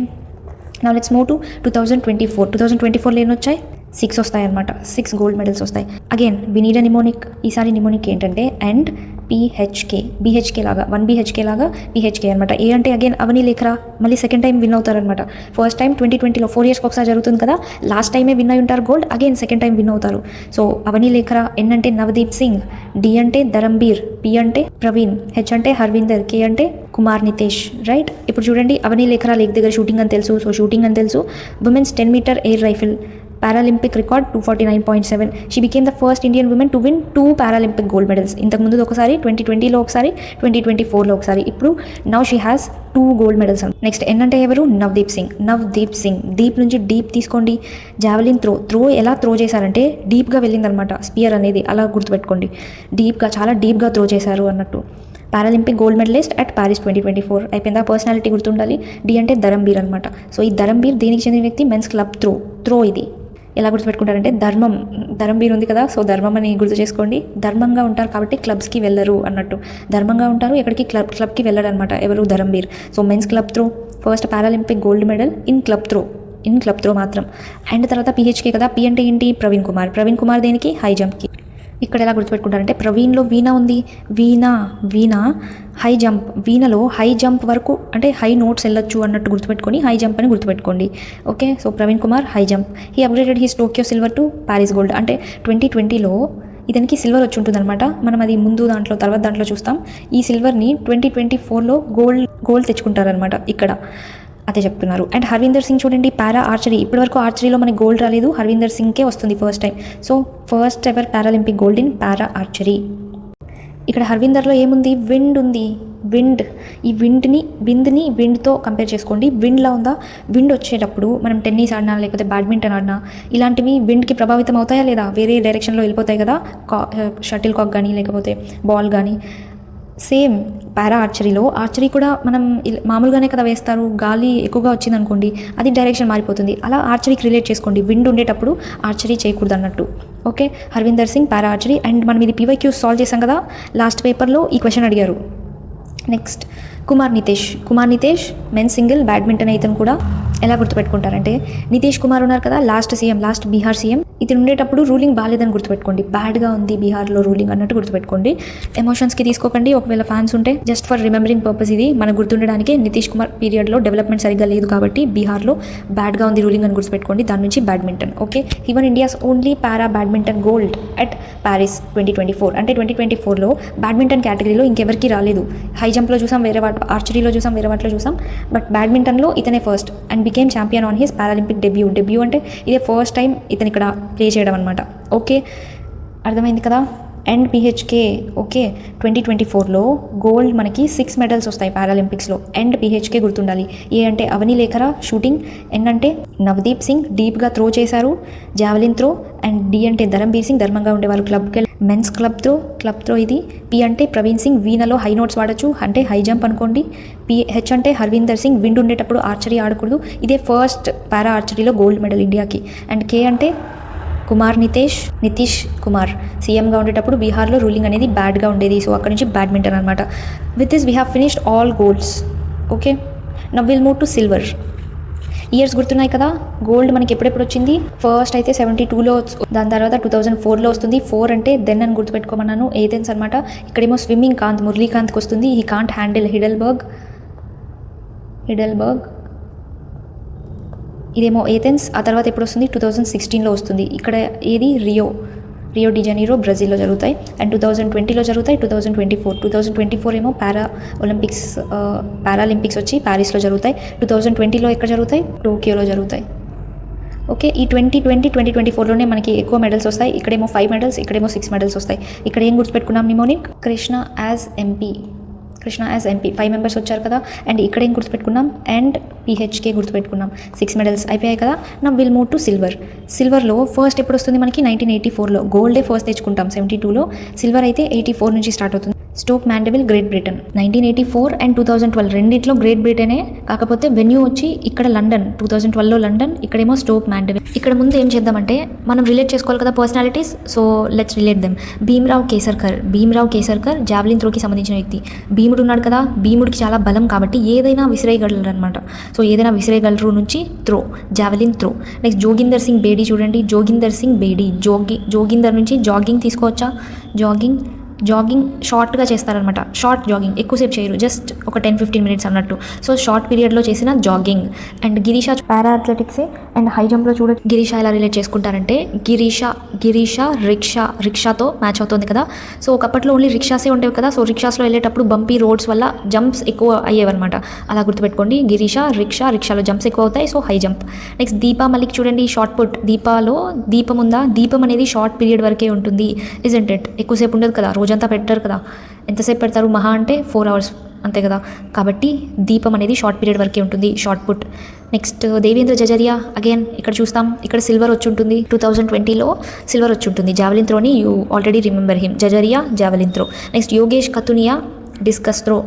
now let's move to 2024. 2024లో ఎన్ని వచ్చాయి, 6 వస్తాయి అనమాట. 6 గోల్డ్ మెడల్స్ వస్తాయి. Again we need a mnemonic. ఈసారి నిమోనిక్ ఏంటంటే, అండ్ బీహెచ్కే లాగా 1 BHK లాగా PHK అనమాట. ఏ అంటే అగైన్ అవని లేఖరా మళ్ళీ సెకండ్ టైం విన్ అవుతారనమాట. ఫస్ట్ టైం 2020లో 4 yearsకి ఒకసారి జరుగుతుంది కదా, లాస్ట్ టైమే విన్ అయి ఉంటారు gold, again second time win అవుతారు. సో అవని లేఖరా, N అంటే నవదీప్ సింగ్, D అంటే ధరంబీర్, P అంటే ప్రవీణ్, H అంటే హర్విందర్, K అంటే కుమార్ నితేష్. రైట్, ఇప్పుడు చూడండి అవని లేఖరా లేక్ దగ్గర షూటింగ్ అని తెలుసు, సో షూటింగ్ అని తెలుసు. Women's 10 meter air rifle Paralympic record 249.7. She became the first Indian woman to win 2 Paralympic gold medals. ఇంతకుముందు ఒకసారి 2020లో ఒకసారి, 2024లో ఒకసారి. ఇప్పుడు now she has 2 gold medals. Next N అంటే ఎవరు? నవదీప్ సింగ్. డీప్ నుంచి డీప్ తీసుకోండి. జావెలిన్ త్రో ఎలా త్రో చేశారంటే డీప్గా వెళ్ళిందనమాట స్పియర్ అనేది, అలా గుర్తుపెట్టుకోండి. డీప్గా, చాలా డీప్గా త్రో చేశారు అన్నట్టు. Paralympic gold medalist at Paris 2024 అయిపోయిందా? పర్సనాలిటీ గుర్తుండాలి. D అంటే ధరంబీర్ అనమాట. సో ఈ ధరంబీర్ దేనికి చెందిన వ్యక్తి? మెన్స్ క్లబ్ త్రో ఇది ఎలా గుర్తుపెట్టుకుంటారంటే ధర్మబీర్ ఉంది కదా, సో ధర్మం అని గుర్తు చేసుకోండి. ధర్మంగా ఉంటారు కాబట్టి క్లబ్స్కి వెళ్ళరు అన్నట్టు. ధర్మంగా ఉంటారు, ఎక్కడికి క్లబ్కి వెళ్ళరు అనమాట ఎవరు? Dharambir. So men's club throw first Paralympic gold medal in club throw మాత్రం. అండ్ తర్వాత PHK కదా, P అంటే ఏంటి? ప్రవీణ్ కుమార్ దేనికి? హై జంప్కి. ఇక్కడ ఎలా గుర్తుపెట్టుకుంటారంటే ప్రవీణ్లో వీణా ఉంది, వీణా హై జంప్, వీణలో హై జంప్ వరకు అంటే హై నోట్స్ వెళ్ళొచ్చు అన్నట్టు గుర్తుపెట్టుకొని హై జంప్ అని గుర్తుపెట్టుకోండి. Okay, so Praveen Kumar high jump. He upgraded his Tokyo silver to Paris gold. అంటే 2020లో ఇతనికి సిల్వర్ వచ్చి ఉంటుంది అనమాట. మనం అది తర్వాత దాంట్లో చూస్తాం. ఈ సిల్వర్ని 2024లో గోల్డ్ తెచ్చుకుంటారనమాట ఇక్కడ, అదే చెప్తున్నారు. అండ్ హర్విందర్ సింగ్ చూడండి, పారా ఆర్చరీ. ఇప్పటివరకు ఆర్చరీలో మనకి గోల్డ్ రాలేదు, హర్విందర్ సింగ్కే వస్తుంది first time. So first ever Paralympic gold in para archery. ఇక్కడ హర్విందర్లో ఏముంది? విండ్ ఉంది. ఈ విండ్తో కంపేర్ చేసుకోండి. విండ్లా ఉందా? విండ్ వచ్చేటప్పుడు మనం టెన్నిస్ ఆడినా లేకపోతే బ్యాడ్మింటన్ ఆడినా ఇలాంటివి విండ్కి ప్రభావితం అవుతాయా లేదా? వేరే డైరెక్షన్లో వెళ్ళిపోతాయి కదా, షటిల్ కాక్ కానీ లేకపోతే బాల్ కానీ. సేమ్ పారా ఆర్చరీ కూడా మనం మామూలుగానే కదా వేస్తారు, గాలి ఎక్కువగా వచ్చింది అనుకోండి అది డైరెక్షన్ మారిపోతుంది. అలా ఆర్చరీకి రిలేట్ చేసుకోండి, విండ్ ఉండేటప్పుడు ఆర్చరీ చేయకూడదు అన్నట్టు. Okay, Harvinder Singh para archery. And మనం ఇది PYQ సాల్వ్ చేసాం కదా, లాస్ట్ పేపర్లో ఈ క్వశ్చన్ అడిగారు. Next Kumar Nitesh men single badminton. ఇతను కూడా ఎలా గుర్తుపెట్టుకుంటారంటే నితీష్ కుమార్ ఉన్నారు కదా, లాస్ట్ బీహార్ సీఎం. ఇతను ఉండేటప్పుడు రూలింగ్ బాగాలేదని గుర్తుపెట్టుకోండి, బ్యాడ్గా ఉంది బీహార్లో రూలింగ్ అన్నట్టు గుర్తుపెట్టుకోండి. ఎమోషన్స్కి తీసుకోకండి, ఒకవేళ ఫ్యాన్స్ ఉంటే జస్ట్ ఫర్ రిమెంబరింగ్ పర్పస్. ఇది మనకు గుర్తుండడానికి నితీష్ కుమార్ పీరియడ్లో డెవలప్మెంట్ సరిగ్గా లేదు కాబట్టి బీహార్లో బ్యాడ్గా ఉంది రూలింగ్ అని గుర్తుపెట్టుకోండి. దాని నుంచి badminton. Okay, even India's only para badminton gold at Paris 2024. అంటే 2024లో బ్యాడ్మింటన్ కేటగిరీలో ఇంకెవరికి రాలేదు. హై జంప్లో చూసాం, వేరే ఆర్చరీలో చూసాం, వేరే వాటిలో చూసాం, బట్ బ్యాడ్మింటన్లో ఇతనే first and became champion on his Paralympic debut అంటే ఇదే ఫస్ట్ టైం ఇతను ఇక్కడ ప్లే చేయడం అనమాట. ఓకే, అర్థమైంది కదా. అండ్ PHK ఓకే 2024లో గోల్డ్ మనకి 6 medals వస్తాయి పారాలింపిక్స్లో. అండ్ PHK గుర్తుండాలి. ఏ అంటే అవని లేఖరా షూటింగ్, N అంటే నవదీప్ సింగ్ డీప్గా త్రో చేశారు జావెలిన్ త్రో, అండ్ D అంటే ధరంబీర్ సింగ్ ధర్మంగా ఉండేవారు క్లబ్కి మెన్స్ క్లబ్ త్రో ఇది. P అంటే ప్రవీణ్ సింగ్ వీణలో హై నోట్స్ వాడచ్చు అంటే హై జంప్ అనుకోండి. H అంటే హర్విందర్ సింగ్ విండ్ ఉండేటప్పుడు ఆర్చరీ ఆడకూడదు, ఇదే ఫస్ట్ పారా ఆర్చరీలో గోల్డ్ మెడల్ ఇండియాకి. అండ్ K అంటే నితీష్ కుమార్ సీఎంగా ఉండేటప్పుడు బీహార్లో రూలింగ్ అనేది బ్యాడ్గా ఉండేది, సో అక్కడ నుంచి బ్యాడ్మింటన్ అనమాట. With this we have finished all golds. Okay, now will move to silver. Years గుర్తున్నాయి కదా, గోల్డ్ మనకి ఎప్పుడెప్పుడు వచ్చింది? ఫస్ట్ అయితే 72లో, దాని తర్వాత 2004లో వస్తుంది. 4 అంటే దెన్ అని గుర్తుపెట్టుకోమన్నాను, ఏథెన్స్ అనమాట. ఇక్కడేమో స్విమ్మింగ్ మురళీకాంత్కి వస్తుంది. హీ కాంట్ హ్యాండిల్ హిడెల్బర్గ్, ఇదేమో ఏథెన్స్. ఆ తర్వాత ఎప్పుడు వస్తుంది? 2016లో వస్తుంది. ఇక్కడ ఏది? రియో డి జనీరో బ్రెజిల్లో జరుగుతాయి. అండ్ 2020లో జరుగుతాయి. 2024 ఏమో పారాలింపిక్స్ వచ్చి ప్యారిస్లో జరుగుతాయి. 2020లో ఎక్కడ జరుగుతాయి? టోక్యోలో జరుగుతాయి. ఓకే, ఈ 2024లోనే మనకి ఎక్కువ మెడల్స్ వస్తాయి. ఇక్కడేమో 5 medals, ఇక్కడేమో 6 medals వస్తాయి. ఇక్కడ ఏం గుర్తుపెట్టుకున్నాం mnemonic? Krishna as MP 5 members వచ్చారు కదా. అండ్ ఇక్కడ ఏం గుర్తుపెట్టుకున్నాం? అండ్ PHK గుర్తుపెట్టుకున్నాం. 6 medals అయిపోయాయి కదా. నా విల్ మూవ్ టు సిల్వర్లో ఫస్ట్ ఎప్పుడు వస్తుంది మనకి? 1984లో. గోల్డే ఫస్ట్ తెచ్చుకుంటాం 72లో, సిల్వర్ అయితే 84 నుంచి స్టార్ట్ అవుతుంది. Stoke Mandeville great Britain. 1984 అండ్ 2012 రెండిట్లో గ్రేట్ బ్రిటనే, కాకపోతే వెన్యూ వచ్చి ఇక్కడ లండన్. 2012లో లండన్, ఇక్కడేమో స్టోక్ మాండెవిల్. ఇక్కడ ముందు ఏం చేద్దామంటే మనం రిలేట్ చేసుకోవాలి కదా personalities, so let's relate them. Bhimrao Kesarkar javelin త్రోకి సంబంధించిన వ్యక్తి. భీముడు ఉన్నాడు కదా, భీముడికి చాలా బలం కాబట్టి ఏదైనా విసిరేయగలరు అనమాట. సో ఏదైనా విసిరేయగలరు నుంచి javelin throw. Next Joginder Singh Bedi చూడండి, జోగిందర్ నుంచి జాగింగ్ తీసుకోవచ్చా? జాగింగ్ షార్ట్గా చేస్తారనమాట. షార్ట్ జాగింగ్, ఎక్కువసేపు చేయరు, జస్ట్ ఒక 10-15 మినిట్స్ అన్నట్టు. సో షార్ట్ పీరియడ్లో చేసిన జాగింగ్. అండ్ గిరీష పారా అథ్లెటిక్సే. అండ్ హై జంప్లో చూడ గిరీష ఎలా రిలేట్ చేసుకుంటారంటే గిరీష రిక్షాతో మ్యాచ్ అవుతుంది కదా. సో ఒకప్పట్లో ఓన్లీ రిక్షాసే ఉండేవి కదా. సో రిక్షాస్లో వెళ్ళేటప్పుడు బంపీ రోడ్స్ వల్ల జంప్స్ ఎక్కువ అయ్యేవన్నమాట. అలా గుర్తుపెట్టుకోండి, రిక్షాలో జంప్స్ ఎక్కువ అవుతాయి. So high jump. Next Deepa Malik చూడండి, షార్ట్ పుట్. దీపం ఉందా, దీపం అనేది షార్ట్ పీరియడ్ వరకే ఉంటుంది, ఇజంట్ ఇట్? ఎక్కువసేపు ఉండదు కదా, రోజంతా పెట్టారు కదా. ఎంతసేపు పెడతారు, మహా అంటే 4 hours అంతే కదా. కాబట్టి దీపం అనేది షార్ట్ పీరియడ్ వరకే ఉంటుంది, short put. Next Devendra Jhajharia, again ఇక్కడ చూస్తాం, ఇక్కడ సిల్వర్ వచ్చి ఉంటుంది. 2020లో సిల్వర్ వచ్చి ఉంటుంది జావెలిన్ త్రోని. You already remember him, Jhajharia javelin throw. Next Yogesh Kathuniya discus throw.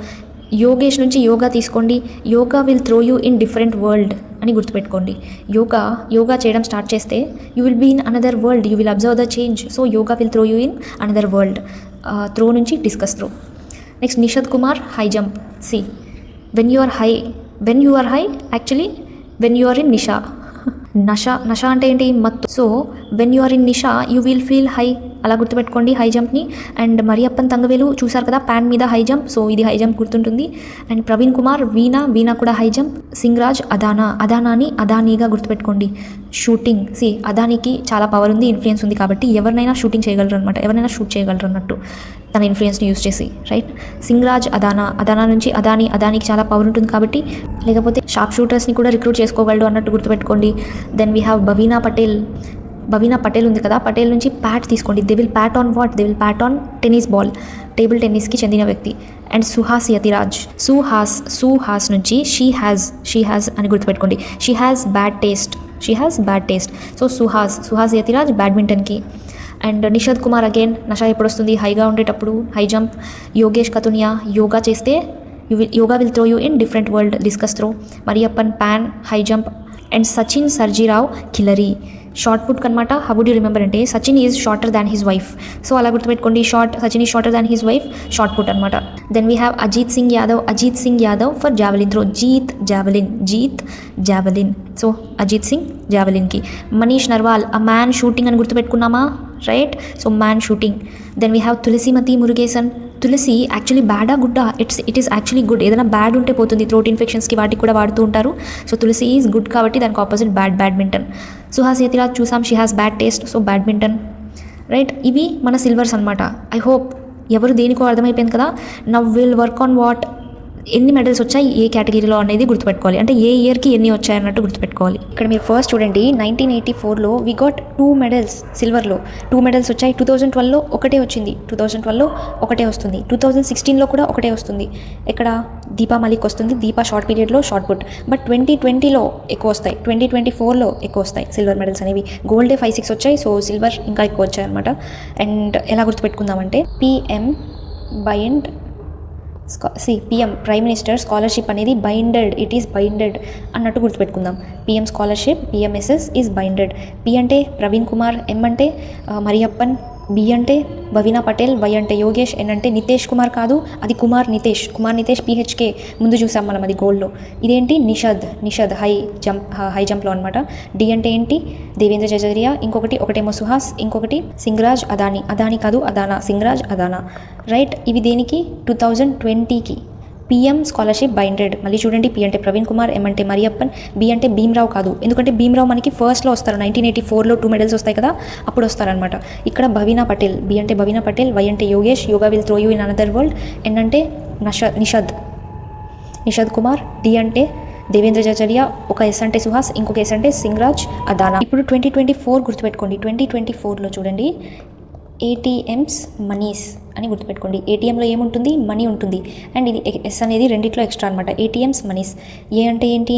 Yogesh నుంచి యోగా తీసుకోండి. Yoga will throw you in different world అని గుర్తుపెట్టుకోండి. యోగా చేయడం స్టార్ట్ చేస్తే you will be in another world, you will observe the change. So yoga will throw you in another world. Throw నుంచి discus throw. Next Nishad Kumar, high jump. See when you are high actually when you are in nasha అంటే ఏంటి, మత్తు. So when you are in nisha you will feel high, అలా గుర్తుపెట్టుకోండి high జంప్ని. And Mariyappan Thangavelu చూసారు కదా, pan మీద హై జంప్. సో ఇది హై జంప్ గుర్తుంటుంది. అండ్ ప్రవీణ్ కుమార్ వీణా కూడా హై జంప్. సింగ్రాజ్ అదానాని అదానీగా గుర్తుపెట్టుకోండి. షూటింగ్, అదానికి చాలా పవర్ ఉంది, ఇన్ఫ్లుయెన్స్ ఉంది, కాబట్టి ఎవరినైనా షూటింగ్ చేయగలరు అనమాట, ఎవరైనా షూట్ చేయగలరు అన్నట్టు తన ఇన్ఫ్లుయెన్స్ని యూజ్ చేసి, రైట్. సింగ్రాజ్ అదానా నుంచి అదానికి చాలా పవర్ ఉంటుంది కాబట్టి, లేకపోతే షార్ప్ షూటర్స్ని కూడా రిక్రూట్ చేసుకోగలడు అన్నట్టు గుర్తుపెట్టుకోండి. Then we have Bhavina Patel ఉంది కదా, పటేల్ నుంచి ప్యాట్ తీసుకోండి. They will pat on what, they will pat on tennis ball, table టెన్నిస్కి చెందిన వ్యక్తి. అండ్ సుహాస్ యతిరాజ్, సుహాస్ నుంచి షీ హ్యాజ్ అని గుర్తుపెట్టుకోండి. She has bad taste. So Suhas Yathiraj బ్యాడ్మింటన్కి. అండ్ నిషద్ కుమార్ అగైన్, నష ఎప్పుడు వస్తుంది, హైగా ఉండేటప్పుడు హై జంప్. యోగేష్ కతునియా, యోగా చేస్తే yoga will throw you in different world, discus throw. Mariyappan pan, high jump. And Sachin Sarjerao Khilari, short put అనమాట. హౌ వుడ్ యూ రిమెంబర్ అంటే Sachin is shorter than his wife. So అలా గుర్తుపెట్టుకోండి, Sachin is shorter than his wife, short put అనమాట. Then we have Ajit Singh Yadav for javelin throw. జీత్ javelin. So Ajit Singh జావెలిన్కి. Manish Narwal, a man shooting అని గుర్తుపెట్టుకున్నామా, right. So man shooting. Then we have Thulasimathi Murugesan. తులసి actually బ్యాడా గుడ్డా, ఇట్ ఈస్ యాక్చువల్లీ గుడ్. ఏదైనా బ్యాడ్ ఉంటే పోతుంది, థ్రోట్ ఇన్ఫెక్షన్స్కి వాటికి కూడా వాడుతూ ఉంటారు. సో తులసి ఈజ్ గుడ్ కాబట్టి దానికి ఆపోజిట్ బ్యాడ్మింటన్. సుహాస్ యతిరాజ్ చూసాం, she has bad taste, so badminton, right. ఇవి మన సిల్వర్స్ అనమాట. ఐ హోప్ ఎవరు దేనికో అర్థమైపోయింది కదా. Now will work on what, ఎన్ని మెడల్స్ వచ్చాయి ఏ కేటగిరీలో అనేది గుర్తుపెట్టుకోవాలి, అంటే ఏ ఇయర్కి ఎన్ని వచ్చాయి అన్నట్టు గుర్తుపెట్టుకోవాలి. ఇక్కడ మీరు ఫస్ట్ చూడండి, 1984లో వి గాట్ 2 medals సిల్వర్లో. 2 medals వచ్చాయి. 2012లో ఒకటే వచ్చింది, 2012లో ఒకటే వస్తుంది, 2016లో కూడా ఒకటే వస్తుంది. ఇక్కడ దీపా మలిక్ వస్తుంది, దీపా షార్ట్ పీరియడ్లో షార్ట్ పుట్. బట్ 2020లో ఎక్కువ వస్తాయి, 2024లో ఎక్కువ వస్తాయి సిల్వర్ మెడల్స్ అనేవి. గోల్డే 5-6 వచ్చాయి, సో సిల్వర్ ఇంకా ఎక్కువ వచ్చాయి అనమాట. అండ్ ఎలా గుర్తుపెట్టుకుందామంటే పిఎం ప్రైమ్ మినిస్టర్ స్కాలర్షిప్ అనేది ఇట్ ఈస్ బైండెడ్ అన్నట్టు గుర్తుపెట్టుకుందాం. PM scholarship, PMSS is binded. P అంటే ప్రవీణ్ కుమార్, ఎం అంటే మరియప్పన్, బి అంటే బవీనా పటేల్, వై అంటే యోగేష్, ఎన్ అంటే నితేష్ కుమార్ కాదు, అది కుమార్ నితేష్ పిహెచ్కే ముందు చూసాం మనం, అది గోల్డ్లో. ఇదేంటి నిషద్ హై జంప్లో అనమాట. డి అంటే ఏంటి దేవేంద్ర జజరియా, ఒకటేమో సుహాస్, ఇంకొకటి సింగ్రాజ్ అదాని కాదు సింగ్రాజ్ అదానా, రైట్. ఇవి దేనికి 2020కి పిఎం స్కాలర్షిప్ బైండెడ్. మళ్ళీ చూడండి, పి అంటే ప్రవీణ్ కుమార్, ఎం అంటే మరియప్పన్, బి అంటే భీమ్రావ్ కాదు, ఎందుకంటే భీమ్రావ్ మనకి ఫస్ట్లో వస్తారు, 1984లో 2 medals వస్తాయి కదా, అప్పుడు వస్తారనమాట. ఇక్కడ బవీనా పటేల్, బి అంటే బవీనా పటేల్, వై అంటే Yogesh, yoga will throw you in another world, N అంటే నిషద్ కుమార్, డి అంటే దేవేంద్ర జజరియా, ఒక ఎస్ అంటే సుహాస్, ఇంకొక ఎస్ అంటే సింగ్రాజ్ అదానా. ఇప్పుడు 2024 గుర్తుపెట్టుకోండి. 2024లో చూడండి, ఏటీఎమ్స్ మనీస్ అని గుర్తుపెట్టుకోండి. ఏటీఎంలో ఏముంటుంది, మనీ ఉంటుంది. అండ్ ఇది ఎస్ అనేది రెండిట్లో ఎక్స్ట్రా అనమాట. ఏటీఎమ్స్ మనీస్. ఏ అంటే ఏంటి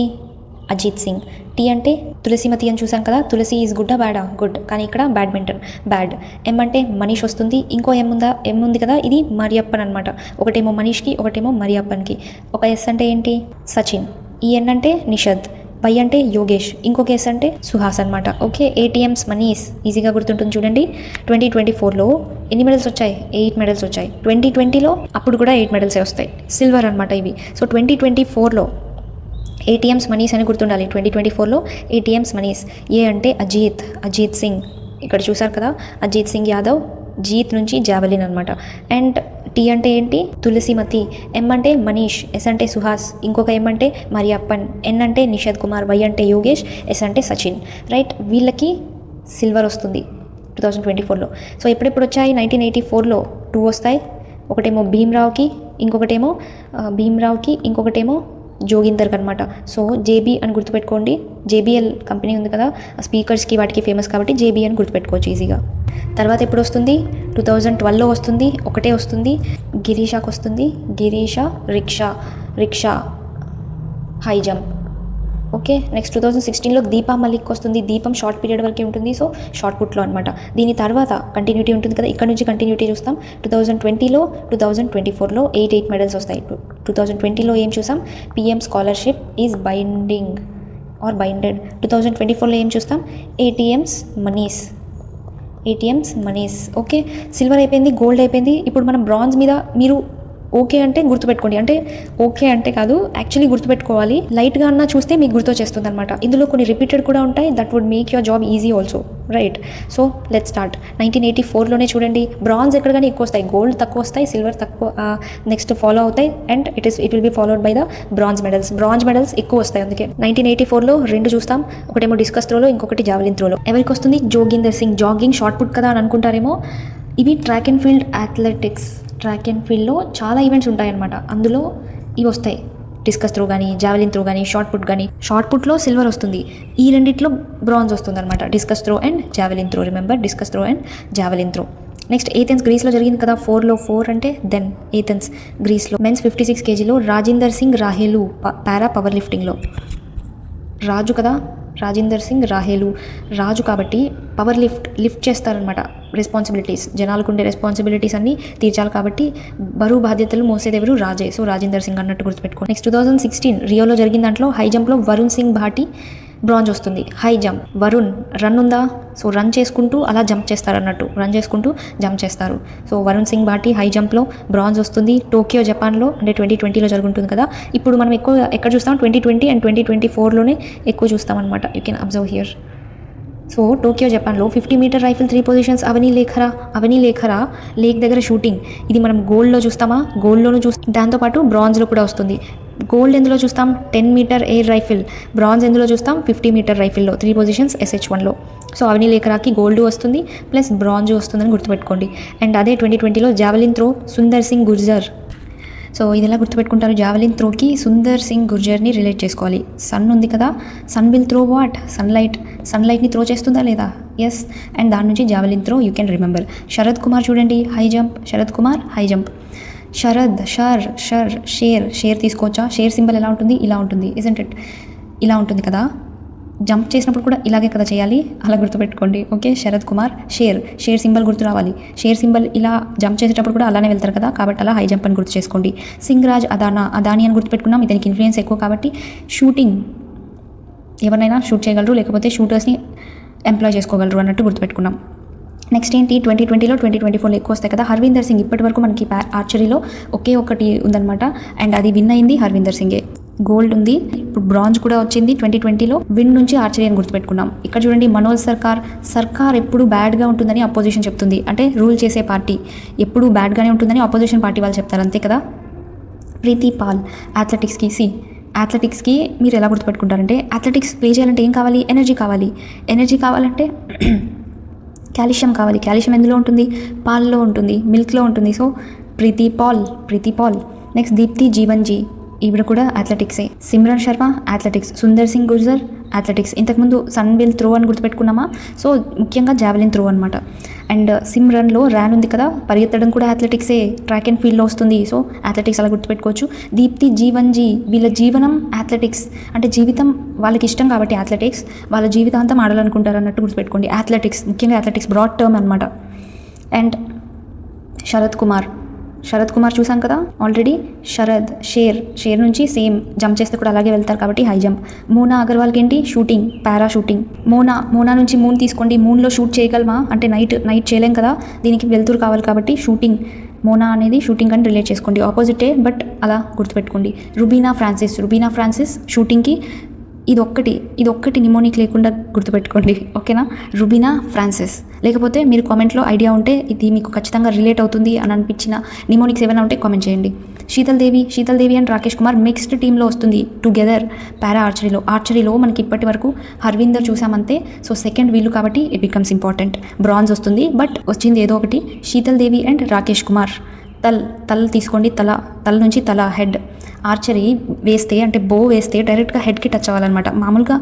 అజిత్ సింగ్. టీ అంటే తులసిమతి అని చూసాం కదా, తులసి ఈజ్ గుడ్డా బ్యాడా, గుడ్, కానీ ఇక్కడ బ్యాడ్మింటన్ బ్యాడ్. ఎం అంటే మనీష్ వస్తుంది, ఇంకో ఎం ఉంది కదా, ఇది మరియప్పన్ అనమాట. ఒకటేమో మనీష్కి, ఒకటేమో మరియప్పన్కి. ఒక ఎస్ అంటే ఏంటి సచిన్, ఈ ఎన్ అంటే నిషద్, వై అంటే యోగేష్, ఇంకో కేసు అంటే సుహాస్ అనమాట. ఓకే, ఏటీఎమ్స్ మనీస్ ఈజీగా గుర్తుంటుంది చూడండి. 2024లో ఎన్ని మెడల్స్ వచ్చాయి, 8 medals వచ్చాయి. 2020లో అప్పుడు కూడా 8 medals వస్తాయి, సిల్వర్ అనమాట ఇవి. సో 2024లో ఏటీఎమ్స్ మనీస్ అని గుర్తుండాలి. 2024లో ఏటీఎమ్స్ మనీస్. ఏ అంటే అజిత్ సింగ్, ఇక్కడ చూసారు కదా, అజిత్ సింగ్ యాదవ్, జీత్ నుంచి జావలిన్ అనమాట. అండ్ టీ అంటే ఏంటి? తులసిమతి. ఎం అంటే మనీష్. ఎస్ అంటే సుహాస్. ఇంకొక ఎం అంటే మరియప్పన్. ఎన్ అంటే నిషద్ కుమార్. వై అంటే యోగేష్. ఎస్ అంటే సచిన్. రైట్, వీళ్ళకి సిల్వర్ వస్తుంది 2024లో. సో ఎప్పుడెప్పుడు వచ్చాయి? 1984లో 2 వస్తాయి. ఒకటేమో భీమ్రావ్కి, ఇంకొకటేమో జోగిందర్కి అనమాట. సో జేబీ అని గుర్తుపెట్టుకోండి. జేబీఎల్ కంపెనీ ఉంది కదా, స్పీకర్స్కి వాటికి ఫేమస్ కాబట్టి జేబీ అని గుర్తుపెట్టుకోవచ్చు ఈజీగా. తర్వాత ఎప్పుడు వస్తుంది? 2012లో వస్తుంది. ఒకటే వస్తుంది. గిరీషాకి వస్తుంది. Girisha rickshaw high jump. Okay, next 2016లో దీపా మలిక్ వస్తుంది. దీపం షార్ట్ పీరియడ్ వరకే ఉంటుంది, సో షార్ట్ పుట్లో అనమాట. దీని తర్వాత కంటిన్యూటీ ఉంటుంది కదా, ఇక్కడ నుంచి కంటిన్యూటీ చూస్తాం. 2020లో 2024లో 8 మెడల్స్ వస్తాయి. 2020లో ఏం చూసాం? PM scholarship is binded. 2024లో ఏం చూస్తాం? ATMs moneys. ఓకే, సిల్వర్ అయిపోయింది, గోల్డ్ అయిపోయింది. ఇప్పుడు మనం బ్రాంజ్ మీద మీరు ఓకే అంటే గుర్తుపెట్టుకోండి. అంటే ఓకే అంటే కాదు, యాక్చువల్లీ గుర్తుపెట్టుకోవాలి. లైట్గా అన్నా చూస్తే మీకు గుర్తొచ్చేస్తుంది అనమాట. ఇందులో కొన్ని రిపీటెడ్ కూడా ఉంటాయి. That would make your job easy also, right? So let start. 1984లోనే చూడండి, బ్రాంజ్ ఎక్కడ కానీ ఎక్కువ వస్తాయి, గోల్డ్ తక్కువ వస్తాయి, సిల్వర్ తక్కువ నెక్స్ట్ ఫాలో అవుతాయి. And it will be followed by the bronze medals ఎక్కువ వస్తాయి. అందుకే 1984లో 2 చూస్తాం. ఒకటేమో డిస్కస్ త్రోలో, ఇంకొకటి జావలిన్ త్రోలో. ఎవరికి వస్తుంది? Joginder Singh. Jogging shot put కదా అని అనుకుంటారేమో. ఇవి ట్రాక్ అండ్ ఫీల్డ్లో చాలా ఈవెంట్స్ ఉంటాయన్నమాట. అందులో ఇవి వస్తాయి, డిస్కస్ త్రో కానీ, జావలిన్ త్రో కానీ, షార్ట్ పుట్ కానీ. షార్ట్ పుట్లో సిల్వర్ వస్తుంది, ఈ రెండిట్లో బ్రాంజ్ వస్తుంది అనమాట. Discus throw and javelin throw. Remember, discus throw and javelin throw. Next Athens గ్రీస్లో జరిగింది కదా, 4లో 4 అంటే దెన్ ఏథెన్స్ గ్రీస్లో. మెన్స్ 56 kgలో రాజిందర్ సింగ్ రాహేలు పారా పవర్ లిఫ్టింగ్లో. రాజు కదా, రాజిందర్ సింగ్ రాహేలు రాజు కాబట్టి పవర్ లిఫ్ట్ చేస్తారనమాట. రెస్పాన్సిబిలిటీస్, జనాలకు ఉండే రెస్పాన్సిబిలిటీస్ అన్నీ తీర్చాలి కాబట్టి బరువు బాధ్యతలు మోసేదెవరు? రాజే. సో రాజిందర్ సింగ్ అన్నట్టు గుర్తుపెట్టుకోండి. నెక్స్ట్ 2016 రియోలో జరిగిన దాంట్లో హై జంప్లో వరుణ్ సింగ్ భాటి బ్రాంజ్ వస్తుంది. High jump. వరుణ్ రన్ ఉందా? సో రన్ చేసుకుంటూ అలా జంప్ చేస్తారు అన్నట్టు, జంప్ చేస్తారు. సో వరుణ్ సింగ్ భాటి హై జంప్లో బ్రాంజ్ వస్తుంది. టోక్యో జపాన్లో అంటే 2020లో జరుగుతుంది కదా. ఇప్పుడు మనం ఎక్కువ ఎక్కడ చూస్తాం? 2020 అండ్ 2024లోనే ఎక్కువ చూస్తాం అనమాట. You can observe here. So Tokyo జపాన్లో 50 మీటర్ రైఫిల్ 3 పొజిషన్స్ అవనీ లేఖరా లేక్ దగ్గర షూటింగ్. ఇది మనం గోల్డ్లో చూస్తామా? గోల్డ్లోనూ చూస్తాం, దాంతోపాటు బ్రాంజ్లో కూడా వస్తుంది. గోల్డ్ ఎందులో చూస్తాం? 10 మీటర్ ఎయిర్ రైఫిల్. బ్రాంజ్ ఎందులో చూస్తాం? 50 మీటర్ రైఫిల్లో 3 పొజిషన్స్ SH1లో. సో అవనీ లేఖరాకి గోల్డ్ వస్తుంది ప్లస్ బ్రాంజ్ వస్తుందని గుర్తుపెట్టుకోండి. అండ్ అదే 2020లో javelin throw Sundar Singh Gurjar. So ఇది ఎలా గుర్తుపెట్టుకుంటారు? జావలిన్ త్రోకి సుందర్ సింగ్ గుర్జర్ని రిలేట్ చేసుకోవాలి. సన్ ఉంది కదా, సన్ విల్ త్రో వాట్? సన్లైట్ని త్రో చేస్తుందా లేదా? ఎస్. అండ్ దాని నుంచి javelin throw you can remember. Sharad Kumar చూడండి, హై జంప్. షేర్ తీసుకోవచ్చా? షేర్ సింబల్ ఎలా ఉంటుంది? ఇలా ఉంటుంది, ఇజంట్ ఇట్? ఇలా ఉంటుంది కదా. జంప్ చేసినప్పుడు కూడా ఇలాగే కదా చేయాలి, అలా గుర్తుపెట్టుకోండి. Okay, Sharad Kumar. Share symbol గుర్తు రావాలి. షేర్ సింబల్ ఇలా జంప్ చేసేటప్పుడు కూడా అలానే వెళ్తారు కదా, కాబట్టి అలా హై జంప్ అని గుర్తు చేసుకోండి. సింగ్ రాజ్ అదాని అని గుర్తుపెట్టుకున్నాం. ఇతనికి ఇన్ఫ్లుయెన్స్ ఎక్కువ కాబట్టి షూటింగ్, ఎవరినైనా షూట్ చేయగలరు, లేకపోతే షూటర్స్ని ఎంప్లాయ్ చేసుకోగలరు అన్నట్టు గుర్తుపెట్టుకున్నాం. నెక్స్ట్ ఏంటి? 2020లో 2024లో ఎక్కువ వస్తాయి కదా. హర్విందర్ సింగ్. ఇప్పటి వరకు మనకి ఆర్చరీలో ఒకే ఒకటి ఉందన్నమాట, అండ్ అది విన్ అయింది హర్విందర్ సింగే. గోల్డ్ ఉంది, ఇప్పుడు బ్రాంజ్ కూడా వచ్చింది 2020లో. విన్ నుంచి ఆర్చరీ అని గుర్తుపెట్టుకున్నాం. ఇక్కడ చూడండి, మనోజ్ సర్కార్ ఎప్పుడు బ్యాడ్గా ఉంటుందని అపోజిషన్ చెప్తుంది. అంటే రూల్ చేసే పార్టీ ఎప్పుడు బ్యాడ్గానే ఉంటుందని అపోజిషన్ పార్టీ వాళ్ళు చెప్తారు, అంతే కదా. ప్రీతి పాల్. అథ్లెటిక్స్కి మీరు ఎలా గుర్తుపెట్టుకుంటారంటే, అథ్లెటిక్స్ ప్లే చేయాలంటే ఏం కావాలి? ఎనర్జీ కావాలంటే కాల్షియం కావాలి. కాల్షియం ఎందులో ఉంటుంది? పాల్లో ఉంటుంది, మిల్క్లో ఉంటుంది. సో ప్రీతి పాల్. నెక్స్ట్ దీప్తి జీవన్జీ, ఈవిడ కూడా అథ్లెటిక్సే. సిమ్రన్ శర్మ అథ్లెటిక్స్. సుందర్ సింగ్ గుర్జర్ అథ్లెటిక్స్. ఇంతకుముందు సన్ విల్ త్రో అని గుర్తుపెట్టుకున్నామా? సో ముఖ్యంగా జావలిన్ త్రో అనమాట. అండ్ సిమ్రన్లో ర్యాన్ ఉంది కదా, పరిగెత్తడం కూడా అథ్లెటిక్సే, ట్రాక్ అండ్ ఫీల్డ్లో వస్తుంది. సో అథ్లెటిక్స్ అలా గుర్తుపెట్టుకోవచ్చు. దీప్తి జీవన్జీ, వీళ్ళ జీవనం అథ్లెటిక్స్, అంటే జీవితం వాళ్ళకి ఇష్టం కాబట్టి అథ్లెటిక్స్, వాళ్ళ జీవితాంతం ఆడాలనుకుంటారు అన్నట్టు గుర్తుపెట్టుకోండి. అథ్లెటిక్స్, ముఖ్యంగా అథ్లెటిక్స్ బ్రాడ్ టర్మ్ అనమాట. అండ్ శరత్ కుమార్ చూసాం కదా ఆల్రెడీ. షేర్ నుంచి సేమ్ జంప్ చేస్తే కూడా అలాగే వెళ్తారు కాబట్టి హై జంప్. మోనా అగర్వాల్కి ఏంటి? షూటింగ్, పారా షూటింగ్. మోనా నుంచి మూన్ తీసుకోండి. మూన్లో షూట్ చేయగలమా అంటే నైట్ చేయలేం కదా, దీనికి వెళ్తురు కావాలి కాబట్టి షూటింగ్. మోనా అనేది షూటింగ్ అని రిలేట్ చేసుకోండి, ఆపోజిటే బట్ అలా గుర్తుపెట్టుకోండి. రుబీనా ఫ్రాన్సిస్ షూటింగ్కి ఇదొక్కటి నిమోనిక్ లేకుండా గుర్తుపెట్టుకోండి, ఓకేనా? రుబీనా ఫ్రాన్సిస్. లేకపోతే మీరు కామెంట్లో ఐడియా ఉంటే ఇది మీకు ఖచ్చితంగా రిలేట్ అవుతుంది అని అనిపించిన నిమోనిక్స్ ఏమైనా ఉంటే కామెంట్ చేయండి. శీతల్ దేవి అండ్ రాకేష్ కుమార్ మిక్స్డ్ టీంలో వస్తుంది టుగెదర్ పారా ఆర్చరీలో మనకి ఇప్పటి వరకు హర్విందర్ చూసామంతే. సో సెకండ్ వీళ్ళు కాబట్టి ఇట్ బికమ్స్ ఇంపార్టెంట్. బ్రాంజ్ వస్తుంది, బట్ వచ్చింది ఏదో ఒకటి. శీతల్ దేవి అండ్ రాకేష్ కుమార్. తల తీసుకోండి, తల నుంచి తల హెడ్. ఆర్చరీ వేస్తే అంటే బో వేస్తే డైరెక్ట్గా హెడ్కి టచ్ అవ్వాలన్నమాట. మామూలుగా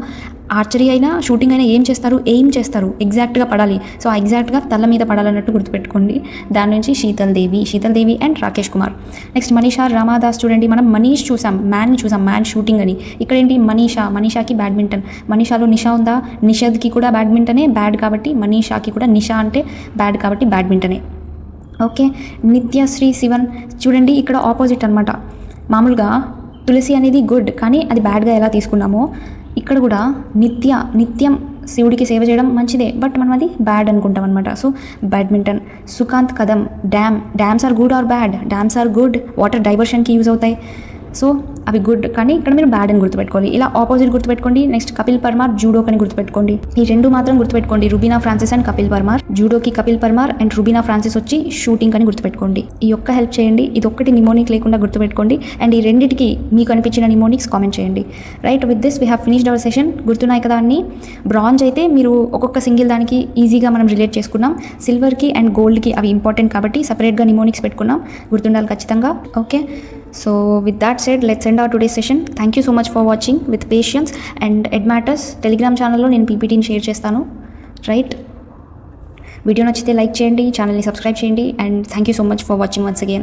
ఆర్చరీ అయినా షూటింగ్ అయినా ఏం చేస్తారు ఎగ్జాక్ట్గా పడాలి. సో ఎగ్జాక్ట్గా తల మీద పడాలన్నట్టు గుర్తుపెట్టుకోండి. దాని నుంచి శీతల్ దేవి అండ్ రాకేష్ కుమార్. నెక్స్ట్ మనీషా రామాదాస్. చూడండి, మనం మనీష్ చూసాం, మ్యాన్ షూటింగ్ అని. ఇక్కడ ఏంటి మనీషాకి బ్యాడ్మింటన్. మనీషాలో నిషా ఉందా? నిషద్కి కూడా బ్యాడ్మింటనే, బ్యాడ్ కాబట్టి. మనీషాకి కూడా నిషా అంటే బ్యాడ్ కాబట్టి బ్యాడ్మింటనే. ఓకే, నిత్యశ్రీ శివన్. చూడండి, ఇక్కడ ఆపోజిట్ అనమాట. మామూలుగా తులసి అనేది గుడ్, కానీ అది బ్యాడ్గా ఎలా తీసుకున్నామో ఇక్కడ కూడా నిత్యం శివుడికి సేవ చేయడం మంచిదే, బట్ మనం అది బ్యాడ్ అనుకుంటాం అనమాట. So badminton. Sukant Kadam. Dams are good or bad? Dams are good, water డైవర్షన్కి యూజ్ అవుతాయి. సో అవి గుడ్, కానీ ఇక్కడ మీరు బ్యాడ్ అని గుర్తుపెట్టుకోవాలి. ఇలా ఆపోజిట్ గుర్తుపెట్టుకోండి. నెక్స్ట్ కపిల్ పర్మార్ జూడోకి అని గుర్తుపెట్టుకోండి. ఈ రెండు మాత్రం గుర్తుపెట్టుకోండి, రుబీనా ఫ్రాన్సిస్ అండ్ కపిల్ పర్మార్. జూడోకి కపిల్ పర్మార్ అండ్ రుబీనా ఫ్రాన్సిస్ వచ్చి షూటింగ్ అని గుర్తుపెట్టుకోండి. ఈ ఒక్క హెల్ప్ చేయండి, ఇది ఒక్కటి నిమోనిక్ లేకుండా గుర్తుపెట్టుకోండి. అండ్ ఈ రెండింటికి మీకు అనిపించిన నిమోనిక్స్ కామెంట్ చేయండి. Right, with this we have finished our session. గుర్తున్నాయి కదా అన్ని? బ్రాంజ్ అయితే మీరు ఒక్కొక్క సింగిల్ దానికి ఈజీగా మనం రిలేట్ చేసుకున్నాం. సిల్వర్కి అండ్ గోల్డ్కి అవి ఇంపార్టెంట్ కాబట్టి సపరేట్గా నిమోనిక్స్ పెట్టుకున్నాం, గుర్తుండాలి ఖచ్చితంగా. Okay, so with that said, let's end our today's session. Thank you so much for watching with patience. And Ed Matters Telegram channel lo nenu PPTని షేర్ చేస్తాను. రైట్, వీడియో నచ్చితే like చేయండి, ఛానల్ని సబ్స్క్రైబ్ చేయండి. And thank you so much for watching once again.